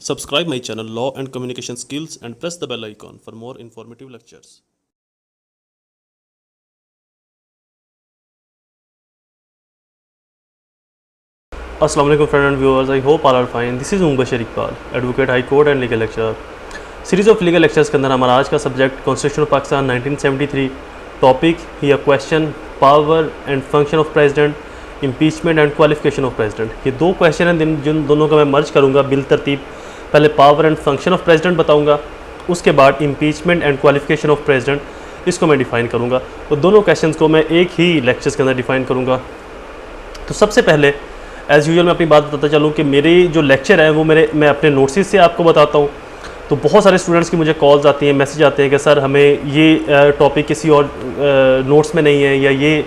Subscribe my channel Law and Communication Skills and press the bell icon for more informative lectures. Assalamu alaikum friends and viewers, I hope all are fine. This is Mubashir Iqbal, Advocate High Court and Legal Lecturer. Series of legal lectures के अंदर हमारा आज का subject constitution of Pakistan 1973, topic या question power and function of president, impeachment and qualification of president. ये दो question हैं जिन दोनों का मैं मर्ज करूँगा बिल तरतीब। पहले power and function of president बताऊँगा, उसके बाद impeachment and qualification of president, इसको मैं डिफ़ाइन करूँगा। तो दोनों क्वेश्चन को मैं एक ही लेक्चर्स के अंदर डिफ़ाइन करूँगा। तो सबसे पहले एज़ यूजुअल मैं अपनी बात बताता चलूँ कि मेरे जो लेक्चर हैं वो मैं अपने नोट्स से आपको बताता हूँ। तो बहुत सारे स्टूडेंट्स की मुझे कॉल्स आती हैं, मैसेज आते हैं कि सर हमें ये टॉपिक किसी और नोट्स में नहीं है, या ये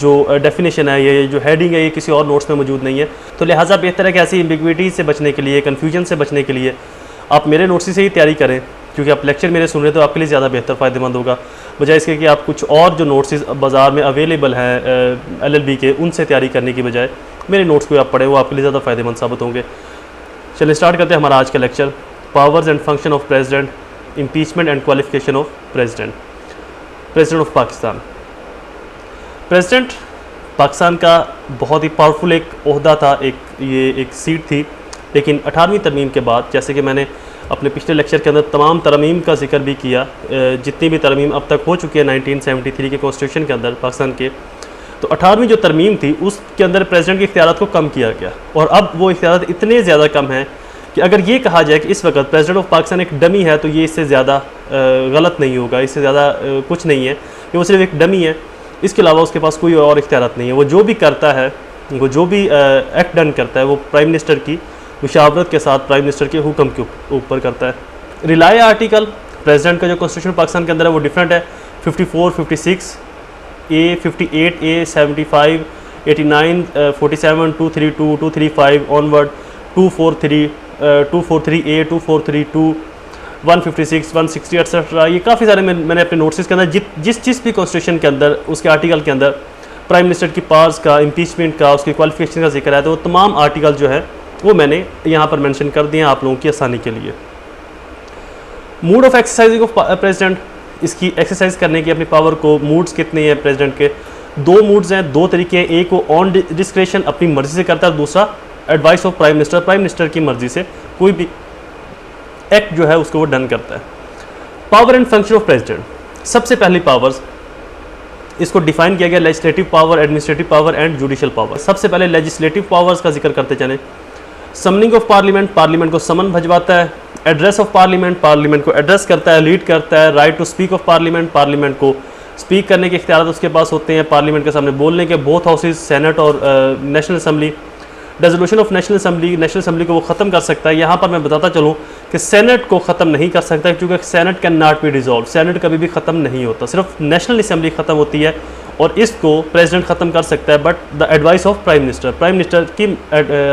जो डेफिनेशन है, ये जो हेडिंग है, ये किसी और नोट्स में मौजूद नहीं है। तो लिहाजा बेहतर है कि ऐसी एम्बिग्विटी से बचने के लिए, कन्फ्यूजन से बचने के लिए आप मेरे नोट्स से ही तैयारी करें, क्योंकि आप लेक्चर मेरे सुन रहे हैं तो आपके लिए ज़्यादा बेहतर फ़ायदेमंद होगा, बजाय इसके कि आप कुछ और जो नोट्स बाज़ार में अवेलेबल हैं LLB के, उनसे तैयारी करने की बजाय मेरे नोट्स को आप पढ़ें, वो आपके लिए ज़्यादा फ़ायदेमंद साबित होंगे। चलिए स्टार्ट करते हैं हमारा आज का lecture, powers and function of president, impeachment and qualification of president. President of Pakistan, president Pakistan का बहुत ही पावरफुल एक ओहदा था, एक सीट थी। लेकिन 18वीं तरमीम के बाद, जैसे कि मैंने अपने पिछले लेक्चर के अंदर तमाम तरमीम का जिक्र भी किया, जितनी भी तरमीम अब तक हो चुकी है 1973 के कॉन्स्टिट्यूशन के अंदर पाकिस्तान के, तो 18वीं जो तरमीम थी उसके अंदर प्रेसिडेंट के इख्तियारात को कम किया गया। और अब वो इख्तियारात इतने ज़्यादा कम हैं कि अगर ये कहा जाए कि इस वक्त प्रेसिडेंट ऑफ पाकिस्तान एक डमी है, तो ये इससे ज़्यादा गलत नहीं होगा, इससे ज़्यादा कुछ नहीं है कि वो सिर्फ एक डमी है। इसके अलावा उसके पास कोई और इख्तियारात नहीं है। वो जो भी करता है, वो जो भी एक्ट डन करता है, वो प्राइम मिनिस्टर की मुशावरत के साथ, प्राइम मिनिस्टर के हुक्म के ऊपर करता है। रिलाय आर्टिकल प्रेसिडेंट का जो कॉन्स्टिट्यूशन पाकिस्तान के अंदर है वो डिफरेंट है। 54, 56 A, 58 A, 75, 89, 47, 232, 235 onward, 243, 243 A, 243 2, 156, 160 etcetera. ये काफ़ी सारे मैंने अपने नोट्स के अंदर जिस भी कॉन्स्टिट्यूशन के अंदर, उसके आर्टिकल के अंदर प्राइम मिनिस्टर की पावर्स का, इम्पीचमेंट का, उसकी क्वालिफिकेशन का जिक्र है, तो वो तमाम आर्टिकल जो है वो मैंने यहाँ पर मेंशन कर दिए आप लोगों की आसानी के लिए। Mood off exercising of president, इसकी एक्सरसाइज करने की अपनी पावर को, मूड्स कितने हैं प्रेसिडेंट के? दो मूड्स हैं, दो तरीके हैं। एक वो ऑन डिस्क्रेशन, अपनी मर्जी से करता है, दूसरा advice of prime minister, prime minister की मर्जी से कोई भी एक्ट जो है उसको वो डन करता है। Power and function of president, सबसे पहली पावर्स, इसको डिफाइन किया गया legislative power, administrative power and judicial power. सबसे पहले लेजिस्लेटिव पावर्स का जिक्र करते चलें। समनिंग ऑफ पार्लियामेंट, पार्लियामेंट को समन भजवाता है। एड्रेस ऑफ पार्लियामेंट, पार्लियामेंट को एड्रेस करता है, लीड करता है। Right to speak of parliament, parliament को स्पीक करने के इख्तियार उसके पास होते हैं, पार्लियामेंट के सामने बोलने के, बोथ हाउसेज, सेनेट और national assembly. Resolution of national assembly, national assembly को वो ख़त्म कर सकता है। यहाँ पर मैं बताता चलूँ कि सेनेट को ख़त्म नहीं कर सकता, क्योंकि senate can not be dissolve, senate कभी भी ख़त्म नहीं होता, सिर्फ नेशनल असम्बली ख़त्म होती है, और इसको प्रेसिडेंट ख़त्म कर सकता है, but the advice of prime minister, prime minister की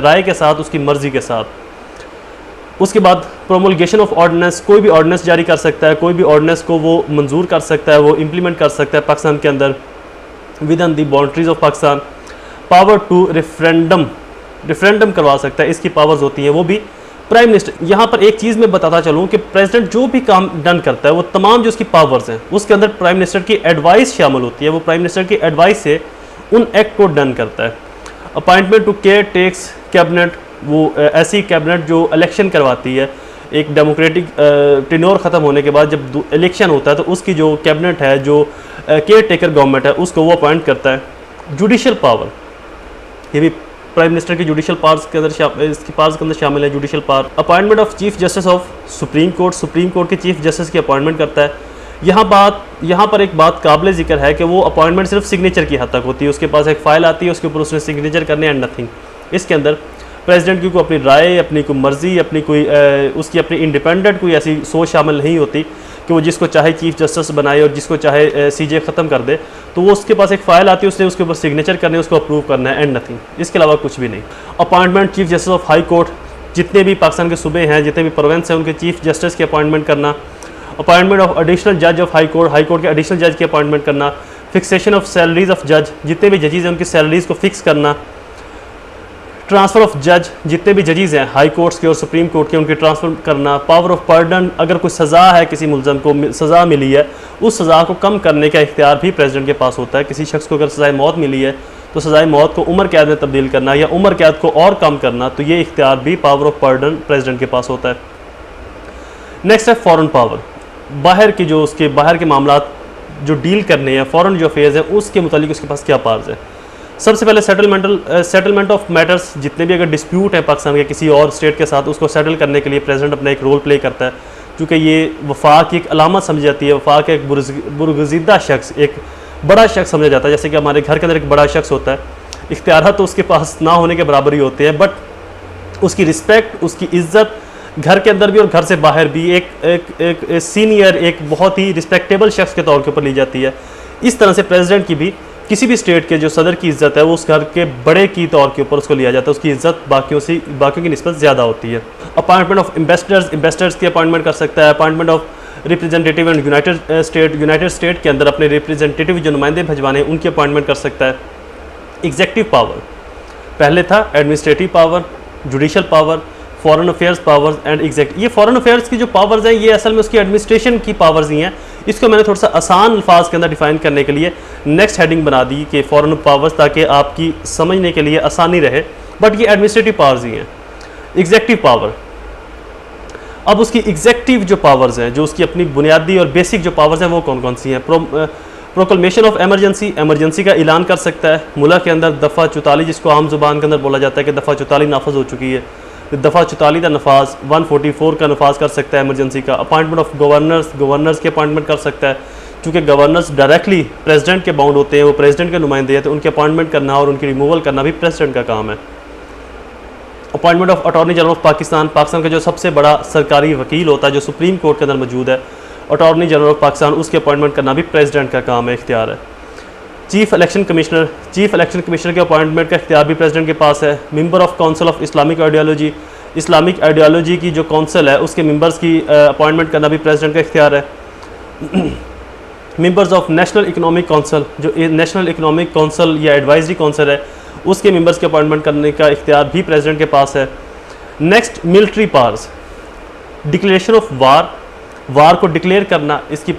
राय के साथ, उसकी मर्ज़ी के साथ। उसके बाद प्रोमulgation ऑफ ऑर्डिनेंस, कोई भी ऑर्डिनेंस जारी कर सकता है, कोई भी ऑर्डिनेंस को वो मंजूर कर सकता है, वो इम्प्लीमेंट कर सकता है पाकिस्तान के अंदर within the boundaries of Pakistan. Power to referendum करवा सकता है, इसकी पावर्स होती हैं, वो भी प्राइम मिनिस्टर। यहाँ पर एक चीज़ मैं बताता चलूँ कि प्रेसिडेंट जो भी काम डन करता है, वो तमाम जो उसकी पावर्स हैं, उसके अंदर प्राइम मिनिस्टर की एडवाइस शामिल होती है। वो प्राइम मिनिस्टर की एडवाइस से उन एक्ट को डन करता है। Appointment to care takes cabinet, वो ऐसी कैबिनेट जो इलेक्शन करवाती है, एक डेमोक्रेटिक टेन्योर ख़त्म होने के बाद जब इलेक्शन होता है, तो उसकी जो कैबिनेट है, जो केयर टेकर गवर्नमेंट है, उसको वो अपॉइंट करता है। जुडिशियल पावर, ये भी प्राइम मिनिस्टर की जुडिशियल पावर्स के अंदर, इसकी पावर्स के अंदर शामिल है judicial power. Appointment of chief justice of supreme court, supreme court के चीफ जस्टिस की अपॉइंटमेंट करता है। यहाँ पर एक बात काबिल जिक्र है कि वो अपॉइंटमेंट सिर्फ सिग्नेचर की हद तक होती है, उसके पास एक फ़ाइल आती है, उसके ऊपर उसने सिग्नेचर करने एंड नथिंग। इसके अंदर प्रेसिडेंट की कोई अपनी राय, अपनी कोई मर्ज़ी, अपनी कोई उसकी अपनी इंडिपेंडेंट कोई ऐसी सोच शामिल नहीं होती कि वो जिसको चाहे चीफ जस्टिस बनाए और जिसको चाहे CJ ख़त्म कर दे। तो वो उसके पास एक फ़ाइल आती है, उसने उसके ऊपर सिग्नेचर करने, उसको अप्रूव करना है एंड नथिंग, इसके अलावा कुछ भी नहीं। Appointment chief justice of high court, जितने भी पाकिस्तान के सूबे हैं, जितने भी प्रोविंस हैं, उनके चीफ जस्टिस की अपॉइंटमेंट करना। अपॉइंटमेंट ऑफ एडिशनल जज ऑफ हाई कोर्ट के एडिशनल जज की अपॉइंटमेंट करना। फिक्सेशन ऑफ सैलरीज ऑफ जज, जितने भी जजेस हैं उनकी सैलरीज़ को फिक्स करना। ट्रांसफ़र ऑफ जज, जितने भी जजेस हैं हाई कोर्ट्स के और सुप्रीम कोर्ट के, उनके ट्रांसफ़र करना। पावर ऑफ पार्डन, अगर कोई सज़ा है, किसी मुलज़म को सज़ा मिली है, उस सज़ा को कम करने का इख्तियार भी प्रेसिडेंट के पास होता है। किसी शख्स को अगर सज़ाए मौत मिली है तो सज़ाए मौत को उम्र कैद में तब्दील करना या उम्र कैद को और कम करना, तो ये इख्तियार भी पावर ऑफ पार्डन प्रेसिडेंट के पास होता है। नेक्स्ट है फॉरेन पावर, बाहर की जो उसके बाहर के मामला जो डील करने हैं, फॉरेन जो अफेयर्स हैं, उसके मुतालिक उसके पास क्या पावर्स है। सबसे पहले सेटलमेंट ऑफ मैटर्स, जितने भी अगर डिस्प्यूट है पाकिस्तान के किसी और स्टेट के साथ, उसको सेटल करने के लिए प्रेसिडेंट अपना एक रोल प्ले करता है, क्योंकि ये वफाक की एक अलामत समझी जाती है। वफाक का एक बुरगज़ीदा शख्स, एक बड़ा शख्स समझा जाता है, जैसे कि हमारे घर के अंदर एक बड़ा शख्स होता है। इख्तियार तो उसके पास ना होने के बराबर ही होते हैं, बट उसकी रिस्पेक्ट, उसकी इज़्ज़त घर के अंदर भी और घर से बाहर भी एक सीनियर, एक बहुत ही रिस्पेक्टेबल शख्स के तौर के ऊपर ली जाती है। इस तरह से प्रेसिडेंट की भी किसी भी स्टेट के जो सदर की इज़्ज़त है वो उस घर के बड़े की तौर के ऊपर उसको लिया जाता है, उसकी इज़्ज़त बाकियों की निस्बत ज़्यादा होती है। अपॉइंटमेंट ऑफ एम्बेसडर्स की अपॉइंटमेंट कर सकता है। Appointment of representative and United state के अंदर अपने रिप्रेजेंटेटिव जो नुमाइंदे भिजवाने उनकी अपॉइंटमेंट कर सकता है। एग्जेक्टिव पावर, पहले था administrative power, judicial power, foreign affairs powers and exact. ये फॉरेन अफेयर्स की जो पावर्स हैं ये असल में उसकी एडमिनिस्ट्रेशन की पावर्स ही हैं। इसको मैंने थोड़ा सा आसान अल्फाज के अंदर डिफाइन करने के लिए नेक्स्ट हेडिंग बना दी कि फॉरेन पावर्स, ताकि आपकी समझने के लिए आसानी रहे, बट ये एडमिनिस्ट्रेटिव पावर्स ही हैं। एग्जेक्टिव पावर, अब उसकी एग्जेक्टिव जो पावर्स हैं, जो उसकी अपनी बुनियादी और बेसिक जो पावर्स हैं वो कौन कौन सी हैं। प्रोक्लेमेशन ऑफ एमरजेंसी, एमरजेंसी का ऐलान कर सकता है। मुल्क के अंदर दफ़ा 44, जिसको आम ज़ुबान के अंदर बोला जाता है कि दफ़ा 44 नाफज हो चुकी है, दफ़ा 44 का नफाज 144 का नफाज कर सकता है एमरजेंसी का। अपॉइंटमेंट ऑफ गवर्नर्स की अपॉइंटमेंट कर सकता है, क्योंकि गवर्नर्स डायरेक्टली प्रेसिडेंट के बाउंड होते हैं, वो प्रेसिडेंट के नुमाइंदे हैं, तो उनकी अपॉइंटमेंट करना और उनकी रिमूवल करना भी प्रेसिडेंट का काम है। Appointment of attorney general of Pakistan, Pakistan का जो सबसे बड़ा सरकारी वकील होता है जो सुप्रीम कोर्ट के अंदर मौजूद है, अटॉर्नी जनरल ऑफ पाकिस्तान, उसकी अपॉइंटमेंट करना भी प्रेसिडेंट का काम है, इख्तियार है। चीफ इलेक्शन कमिश्नर के अपॉइंटमेंट का इख्तियार भी प्रेसिडेंट के पास है। Member of council of Islamic ideology की जो काउंसिल है उसके मेंबर्स की अपॉइंटमेंट करना भी प्रेसिडेंट का इख्तियार है। Members of national economic council, जो नेशनल इकोनॉमिक काउंसिल या एडवाइजरी काउंसिल है, उसके मेंबर्स की अपॉइंटमेंट करने का इख्तियार भी प्रेसिडेंट के पास है। Next, military powers, declaration of war को डिक्लेयर करना, इसकी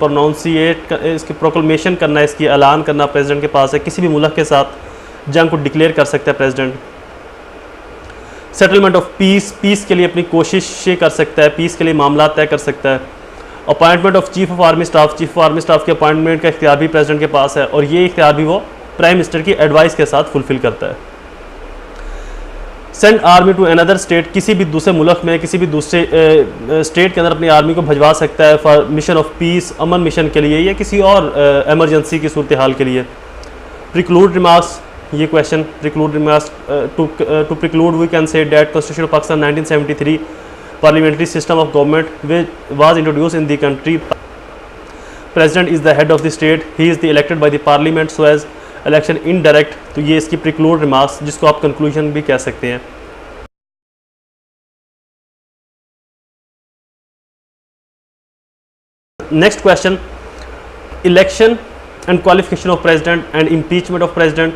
इसकी प्रोक्लेमेशन करना, इसकी ऐलान करना प्रेसिडेंट के पास है। किसी भी मुल्क के साथ जंग को डिक्लेयर कर सकता है प्रेसिडेंट। सेटलमेंट ऑफ पीस के लिए अपनी कोशिशें कर सकता है, पीस के लिए मामला तय कर सकता है। Appointment of chief of army staff के अपॉइंटमेंट का इख्तियार भी प्रेसिडेंट के पास है, और ये इख्तियार भी वो प्राइम मिनिस्टर की एडवाइस के साथ फुलफिल करता है। Send army to another state, किसी भी दूसरे मुल्क में किसी भी दूसरे स्टेट के अंदर अपनी आर्मी को भिजवा सकता है for mission of peace, Aman mission के लिए या किसी और एमरजेंसी की सूरत हाल के लिए। प्रिक्लूड रिमार्क्स, ये question, preclude remarks, to preclude we can say that constitution of Pakistan 1973 parliamentary system of government which was introduced in the country. President is the head of the state, he is the elected by the parliament, so as election indirect। तो ये इसकी preclude remarks, जिसको आप conclusion भी कह सकते हैं। Next question, election and qualification of president and impeachment of president.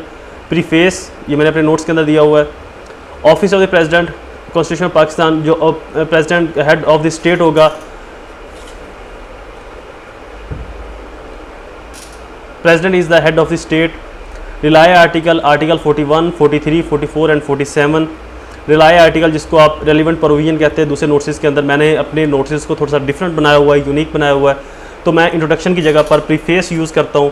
Preface, ये मैंने अपने नोट्स के अंदर दिया हुआ है। Office of the president, constitution of Pakistan, जो president head of the state होगा, president is the head of the state. Rely article 41, 43, 44 and 47। Rely article, जिसको आप रेलिवेंट प्रोविजन कहते हैं दूसरे नोट्स के अंदर, मैंने अपने नोट्स को थोड़ा सा डिफरेंट बनाया हुआ है, यूनिक बनाया हुआ है, तो मैं इंट्रोडक्शन की जगह पर प्रीफेस यूज़ करता हूँ।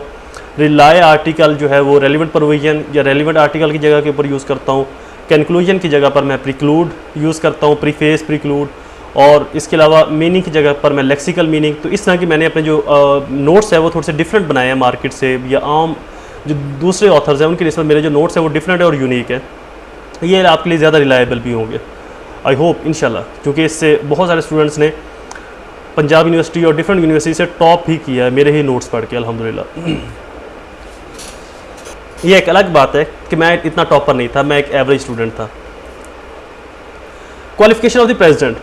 रिलाय आर्टिकल जो है वो रेलिवेंट प्रोविजन या रेलिवेंट आर्टिकल की जगह के ऊपर यूज़ करता हूँ। कंक्लूजन की जगह पर मैं प्रिक्लूड यूज़ करता हूँ, प्रीफेस, प्रिक्लूड, और इसके अलावा मीनिंग की जगह पर मैं लेक्सिकल मीनिंग। तो इस तरह की मैंने अपने जो नोट्स है वो थोड़े से डिफरेंट बनाए हैं मार्केट से या आम जो दूसरे ऑथर्स हैं उनकी निस्बत मेरे जो नोट्स हैं वो डिफरेंट है और यूनिक है। ये आपके लिए ज़्यादा रिलायबल भी होंगे, आई होप, इंशाल्लाह, क्योंकि इससे बहुत सारे स्टूडेंट्स ने पंजाब यूनिवर्सिटी और डिफरेंट यूनिवर्सिटी से टॉप ही किया है मेरे ही नोट्स पढ़ के, अल्हम्दुलिल्लाह। ये एक अलग बात है कि मैं इतना टॉपर नहीं था, मैं एक एवरेज स्टूडेंट था। Qualification of the president,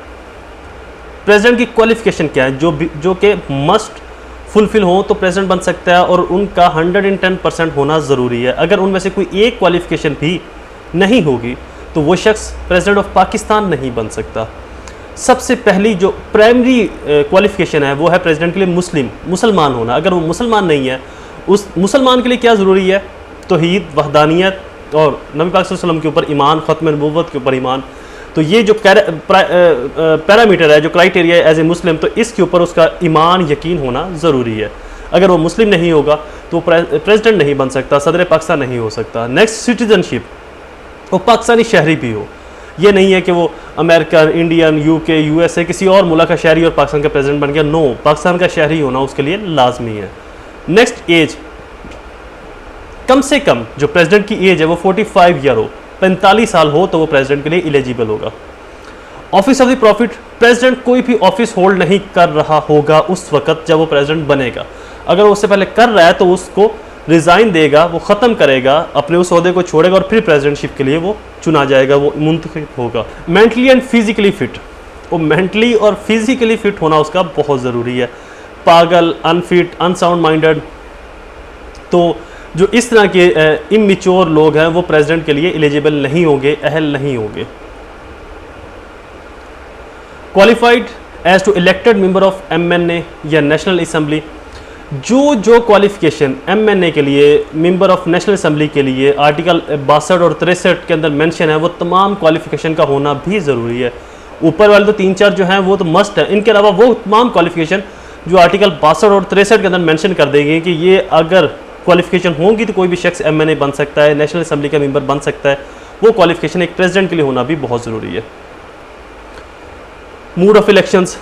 president की क्वालिफिकेशन क्या है, जो कि मस्ट फुलफिल हो तो प्रेसिडेंट बन सकता है, और उनका 110% होना ज़रूरी है। अगर उनमें से कोई एक क्वालिफिकेशन भी नहीं होगी तो वो शख्स प्रेसिडेंट ऑफ पाकिस्तान नहीं बन सकता। सबसे पहली जो प्राइमरी क्वालिफिकेशन है वो है प्रेसिडेंट के लिए मुसलमान होना। अगर वो मुसलमान नहीं है, उस मुसलमान के लिए क्या ज़रूरी है? तौहीद, वहदानियत और नबी पाक सल्लल्लाहु अलैहि वसल्लम के ऊपर ईमान, ख़त्म नबूवत के ऊपर ईमान। तो ये जो पैरामीटर है, जो क्राइटेरिया है एज ए मुस्लिम, तो इसके ऊपर उसका ईमान, यकीन होना ज़रूरी है। अगर वो मुस्लिम नहीं होगा तो वो प्रेसिडेंट नहीं बन सकता, सदर पाकिस्तान नहीं हो सकता। नेक्स्ट, सिटीजनशिप, वो पाकिस्तानी शहरी भी हो। ये नहीं है कि वो अमेरिकन, इंडियन, यूके, यूएसए किसी और मुल्क का शहरी और पाकिस्तान का प्रेसिडेंट बन गया। नो, पाकिस्तान का शहरी होना उसके लिए लाजमी है। नेक्स्ट, एज, कम से कम जो प्रेसिडेंट की एज है वो 45 ईयर हो, 45 साल हो तो वो प्रेसिडेंट के लिए एलिजिबल होगा। Office of the profit, president कोई भी ऑफिस होल्ड नहीं कर रहा होगा उस वक्त जब वो प्रेसिडेंट बनेगा। अगर वो उससे पहले कर रहा है तो उसको रिज़ाइन देगा, वो ख़त्म करेगा, अपने उस ओहदे को छोड़ेगा और फिर प्रेसिडेंटशिप के लिए वो चुना जाएगा, वो मुंतखब होगा। मेंटली एंड फिजिकली फिट, वो मेंटली और फिजिकली फिट होना उसका बहुत ज़रूरी है। पागल, अनफिट, अनसाउंड माइंडेड, तो जो इस तरह के इमैच्योर लोग हैं वो प्रेसिडेंट के लिए एलिजिबल नहीं होंगे, अहल नहीं होंगे। Qualified as to elected member of MNA या नेशनल असम्बली, जो क्वालिफिकेशन MNA के लिए, मेंबर ऑफ नेशनल असम्बली के लिए आर्टिकल 62 और 63 के अंदर मेंशन है, वो तमाम क्वालिफिकेशन का होना भी ज़रूरी है। ऊपर वाले तो 3-4 जो हैं वो तो मस्ट है, इनके अलावा वो तमाम क्वालिफिकेशन जो आर्टिकल 62 और 63 के अंदर मेंशन कर देंगे कि ये अगर क्वालिफिकेशन होंगी तो कोई भी शख्स MNA बन सकता है, नेशनल असम्बली का मेंबर बन सकता है। वो क्वालिफिकेशन एक प्रेसिडेंट के लिए होना भी बहुत ज़रूरी है। Mood off elections,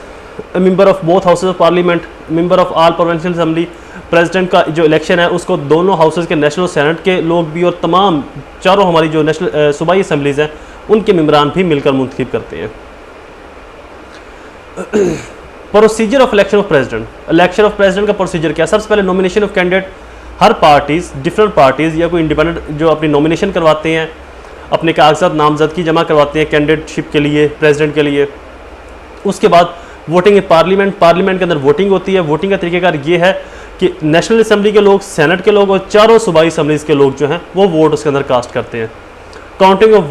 member of both houses of parliament, member of all provincial assembly, president का जो इलेक्शन है उसको दोनों हाउसेज के, नेशनल सेनेट के लोग भी और तमाम चारों हमारी जो नेशनल सूबाई असम्बलीज़ हैं उनके मेंबरान भी मिलकर मुंतखब करते हैं। Procedure of election of president, election of president का प्रोसीजर क्या है? सबसे पहले nomination of candidate, her parties, different parties या कोई इंडिपेंडेंट जो अपनी नॉमिनेशन करवाते हैं, अपने कागजात नामजदगी जमा करवाते हैं कैंडिडेटशिप के लिए, प्रेसिडेंट के लिए। उसके बाद वोटिंग इन पार्लियामेंट, पार्लियामेंट के अंदर वोटिंग होती है। वोटिंग का तरीक़ेकार ये है कि नेशनल असम्बली के लोग, सेनेट के लोग और चारों सूबाई असम्बलीज़ के लोग जो हैं वो वोट उसके अंदर कास्ट करते हैं। काउंटिंग ऑफ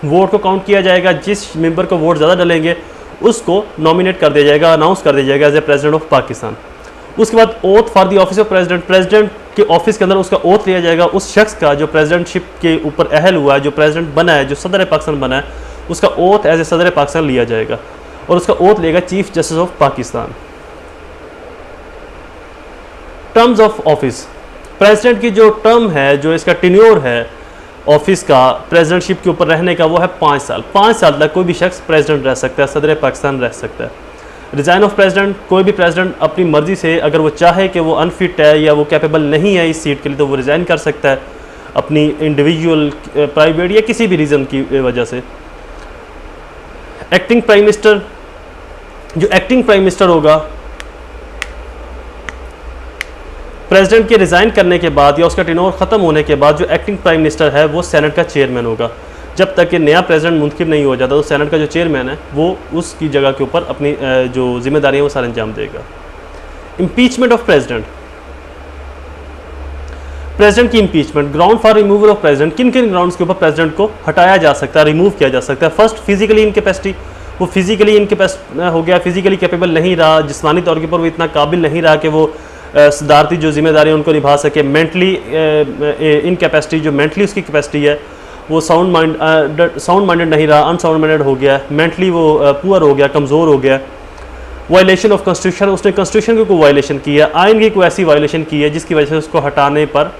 वोट को काउंट किया जाएगा, जिस मेंबर को वोट ज़्यादा डलेंगे उसको नॉमिनेट कर दिया जाएगा, अनाउंस कर दिया जाएगा as a president of Pakistan. उसके बाद oath for the office of president, president के ऑफिस के अंदर उसका ओथ लिया जाएगा उस शख्स का जो प्रेसिडेंटशिप के ऊपर अहल हुआ है, जो प्रेसिडेंट बना है, जो सदर पाकिस्तान बना है, उसका ओथ एज ए सदर पाकिस्तान लिया जाएगा और उसका ओथ लेगा chief justice of Pakistan. Terms of office, president की जो टर्म है, जो इसका टेन्योर है ऑफिस का प्रेसिडेंटशिप के ऊपर रहने का, वो है 5 साल। 5 साल तक कोई भी शख्स प्रेसिडेंट रह सकता है, सदर पाकिस्तान रह सकता है। रिज़ाइन ऑफ प्रेसिडेंट, कोई भी प्रेसिडेंट अपनी मर्ज़ी से अगर वो चाहे कि वो अनफिट है या वो कैपेबल नहीं है इस सीट के लिए तो वो रिज़ाइन कर सकता है अपनी इंडिविजुअल, प्राइवेट या किसी भी रीज़न की वजह से। एक्टिंग प्राइम मिनिस्टर, जो एक्टिंग प्राइम मिनिस्टर होगा प्रेसिडेंट के रिज़ाइन करने के बाद या उसका टेन्योर ख़त्म होने के बाद, जो एक्टिंग प्राइम मिनिस्टर है वो सेनेट का चेयरमैन होगा। जब तक कि नया प्रेसिडेंट मुंतखब नहीं हो जाता तो सेनेट का जो चेयरमैन है वो उसकी जगह के ऊपर अपनी जो जिम्मेदारी है वो सारे अंजाम देगा। इम्पीचमेंट ऑफ प्रेसिडेंट, प्रेसिडेंट की impeachment, ground for removal of president, किन किन ग्राउंड्स के ऊपर प्रेसिडेंट को हटाया जा सकता है, रिमूव किया जा सकता है। फर्स्ट, फिजिकली इनकेपेसिटी, वो फिजिकली इनकेपेसिटी हो गया, फिजिकली कैपेबल नहीं रहा, जिस्मानी तौर के ऊपर वो इतना काबिल नहीं रहा कि वो सदारती जो जिम्मेदारी उनको निभा सके। मेंटली इनकेपेसिटी, जो मेंटली उसकी कैपेसिटी है वो साउंड माइंडेड नहीं रहा, अनसाउंड माइंडेड हो गया, मेंटली वो पुअर हो गया, कमज़ोर हो गया। वायलेशन ऑफ कॉन्स्टिट्यूशन, उसने कॉन्स्टिट्यूशन की कोई वायलेशन की है, आइन की कोई ऐसी वायलेशन की है जिसकी वजह से उसको हटाने पर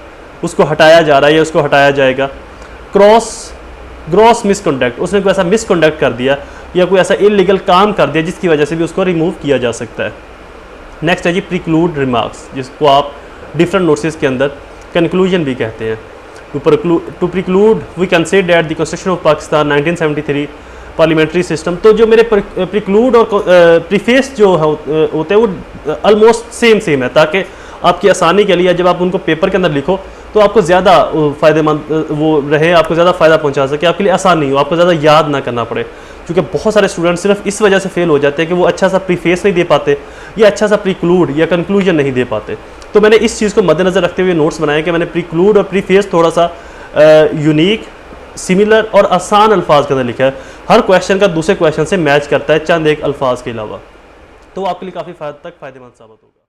उसको हटाया जा रहा है या उसको हटाया जाएगा। ग्रॉस मिसकंडक्ट, उसने कोई ऐसा मिसकंडक्ट कर दिया या कोई ऐसा इलीगल काम कर दिया जिसकी वजह से भी उसको रिमूव किया जा सकता है। नेक्स्ट है जी प्रिक्लूड रिमार्क्स, जिसको आप डिफरेंट नोटिस के अंदर कंक्लूजन भी कहते हैं। To preclude we can say that the constitution of Pakistan 1973 parliamentary system, तो जो मेरे प्रिक्लूड और प्रीफेस जो होते हैं वो ऑलमोस्ट सेम है, ताकि आपकी आसानी के लिए जब आप उनको पेपर के अंदर लिखो तो आपको ज़्यादा फ़ायदेमंद वो रहे, आपको ज़्यादा फ़ायदा पहुंचा सके, आपके लिए आसान नहीं हो, आपको ज़्यादा याद ना करना पड़े। क्योंकि बहुत सारे स्टूडेंट सिर्फ इस वजह से फेल हो जाते हैं कि वो अच्छा सा प्रीफेस नहीं दे पाते या अच्छा सा प्रीक्लूड या कंक्लूजन नहीं दे पाते। तो मैंने इस चीज़ को मद्देनज़र रखते हुए नोट्स बनाए कि मैंने प्रीक्लूड और प्रीफेस थोड़ा सा यूनिक सिमिलर और आसान अल्फाज के अंदर लिखा है। हर क्वेश्चन का दूसरे क्वेश्चन से मैच करता है चंद एक अल्फाज के अलावा, तो आपके लिए काफ़ी हद तक फ़ायदेमंद साबित होगा।